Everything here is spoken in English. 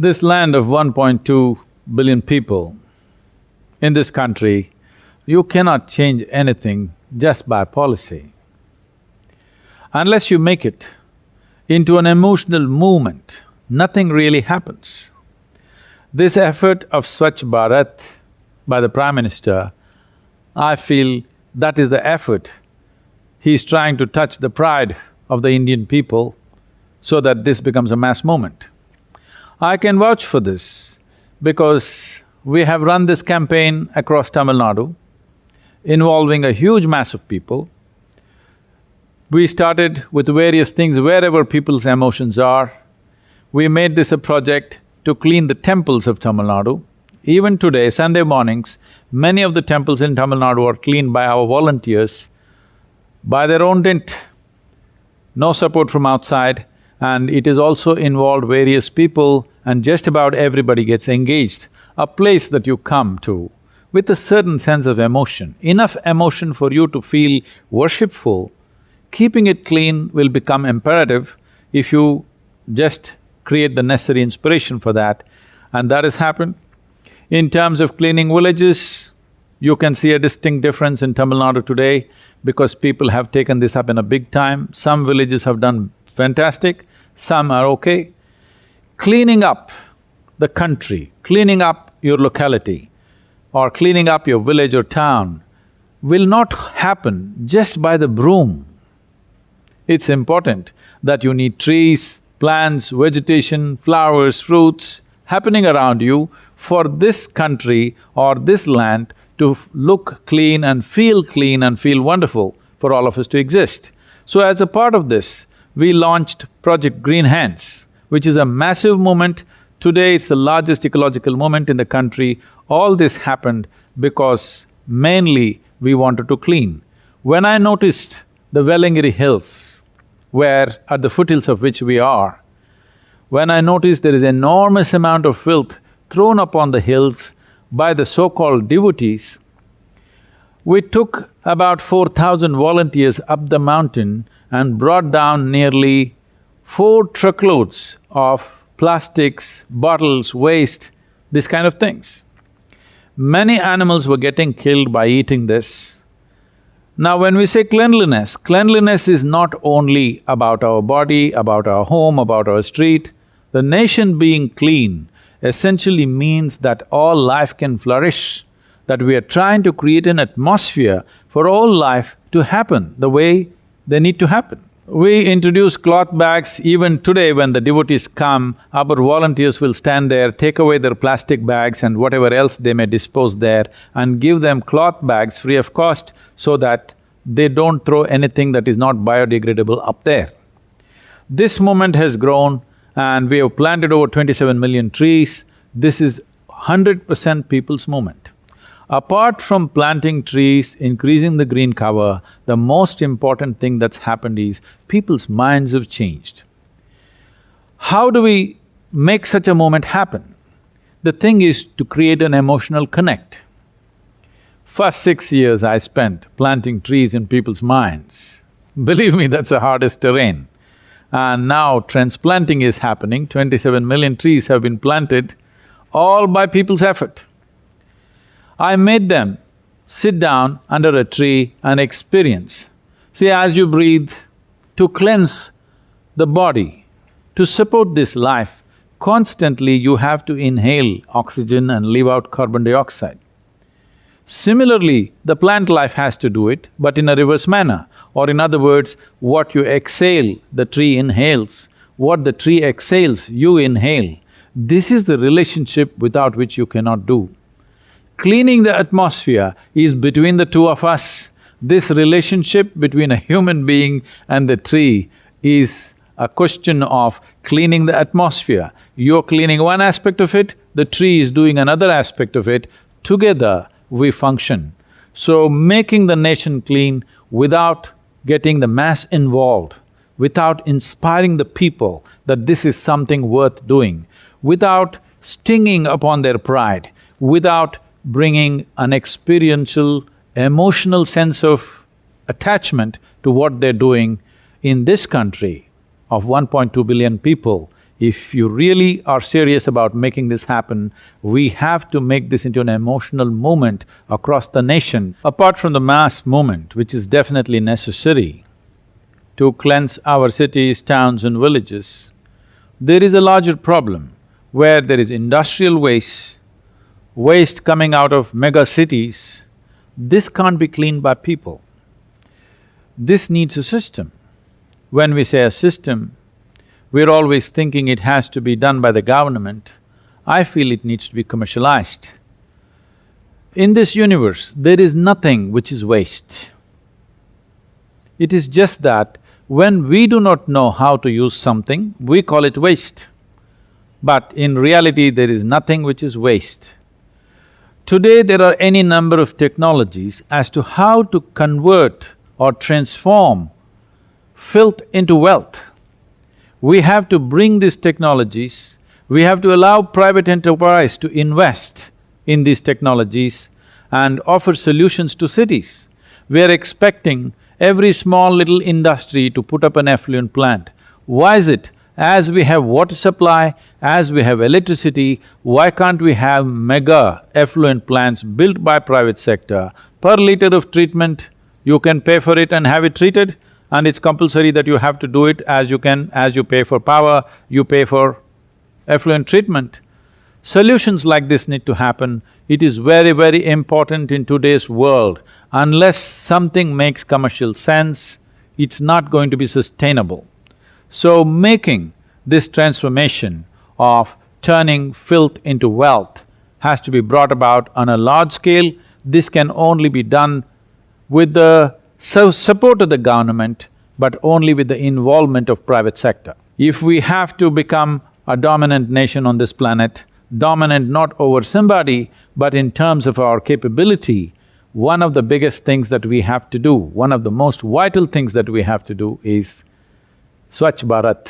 This land of 1.2 billion people, in this country, you cannot change anything just by policy. Unless you make it into an emotional movement, nothing really happens. This effort of Swachh Bharat by the Prime Minister, I feel that is the effort. He's trying to touch the pride of the Indian people so that this becomes a mass movement. I can vouch for this because we have run this campaign across Tamil Nadu, involving a huge mass of people. We started with various things wherever people's emotions are. We made this a project to clean the temples of Tamil Nadu. Even today, Sunday mornings, many of the temples in Tamil Nadu are cleaned by our volunteers, by their own dint, no support from outside, and it is also involved various people and just about everybody gets engaged. A place that you come to with a certain sense of emotion, enough emotion for you to feel worshipful, keeping it clean will become imperative if you just create the necessary inspiration for that, and that has happened. In terms of cleaning villages, you can see a distinct difference in Tamil Nadu today because people have taken this up in a big time. Some villages have done fantastic, some are okay. Cleaning up the country, cleaning up your locality or cleaning up your village or town will not happen just by the broom. It's important that you need trees, plants, vegetation, flowers, fruits happening around you for this country or this land to look clean and feel wonderful for all of us to exist. So as a part of this, we launched Project Green Hands, which is a massive movement. Today it's the largest ecological movement in the country. All this happened because mainly we wanted to clean. When I noticed the Velangiri hills, where at the foothills of which we are, when I noticed there is enormous amount of filth thrown upon the hills by the so-called devotees, we took about 4,000 volunteers up the mountain and brought down nearly 4 truckloads of plastics, bottles, waste, this kind of things. Many animals were getting killed by eating this. Now when we say cleanliness, cleanliness is not only about our body, about our home, about our street. The nation being clean essentially means that all life can flourish, that we are trying to create an atmosphere for all life to happen the way they need to happen. We introduce cloth bags. Even today when the devotees come, our volunteers will stand there, take away their plastic bags and whatever else they may dispose there and give them cloth bags free of cost so that they don't throw anything that is not biodegradable up there. This movement has grown and we have planted over 27 million trees. This is 100% people's movement. Apart from planting trees, increasing the green cover, the most important thing that's happened is people's minds have changed. How do we make such a movement happen? The thing is to create an emotional connect. First 6 years I spent planting trees in people's minds. Believe me, that's the hardest terrain. And now transplanting is happening, 27 million trees have been planted, all by people's effort. I made them sit down under a tree and experience. See, as you breathe, to cleanse the body, to support this life, constantly you have to inhale oxygen and leave out carbon dioxide. Similarly, the plant life has to do it, but in a reverse manner. Or in other words, what you exhale, the tree inhales. What the tree exhales, you inhale. This is the relationship without which you cannot do. Cleaning the atmosphere is between the two of us. This relationship between a human being and the tree is a question of cleaning the atmosphere. You're cleaning one aspect of it, the tree is doing another aspect of it. Together, we function. So, making the nation clean without getting the mass involved, without inspiring the people that this is something worth doing, without stinging upon their pride, without bringing an experiential, emotional sense of attachment to what they're doing in this country of 1.2 billion people, If you really are serious about making this happen, we have to make this into an emotional movement across the nation. Apart from the mass movement, which is definitely necessary to cleanse our cities, towns and villages, there is a larger problem where there is industrial waste coming out of mega cities. This can't be cleaned by people. This needs a system. When we say a system, we're always thinking it has to be done by the government. I feel it needs to be commercialized. In this universe, there is nothing which is waste. It is just that when we do not know how to use something, we call it waste. But in reality, there is nothing which is waste. Today, there are any number of technologies as to how to convert or transform filth into wealth. We have to bring these technologies, we have to allow private enterprise to invest in these technologies and offer solutions to cities. We are expecting every small little industry to put up an effluent plant. Why is it? As we have water supply, as we have electricity, why can't we have mega effluent plants built by private sector? Per liter of treatment, you can pay for it and have it treated, and it's compulsory that you have to do it as you pay for power, you pay for effluent treatment. Solutions like this need to happen. It is very, very important in today's world. Unless something makes commercial sense, it's not going to be sustainable. So making this transformation of turning filth into wealth has to be brought about on a large scale. This can only be done with the support of the government, but only with the involvement of private sector. If we have to become a dominant nation on this planet, dominant not over somebody, but in terms of our capability, one of the biggest things that we have to do, one of the most vital things that we have to do is Swachh Bharat.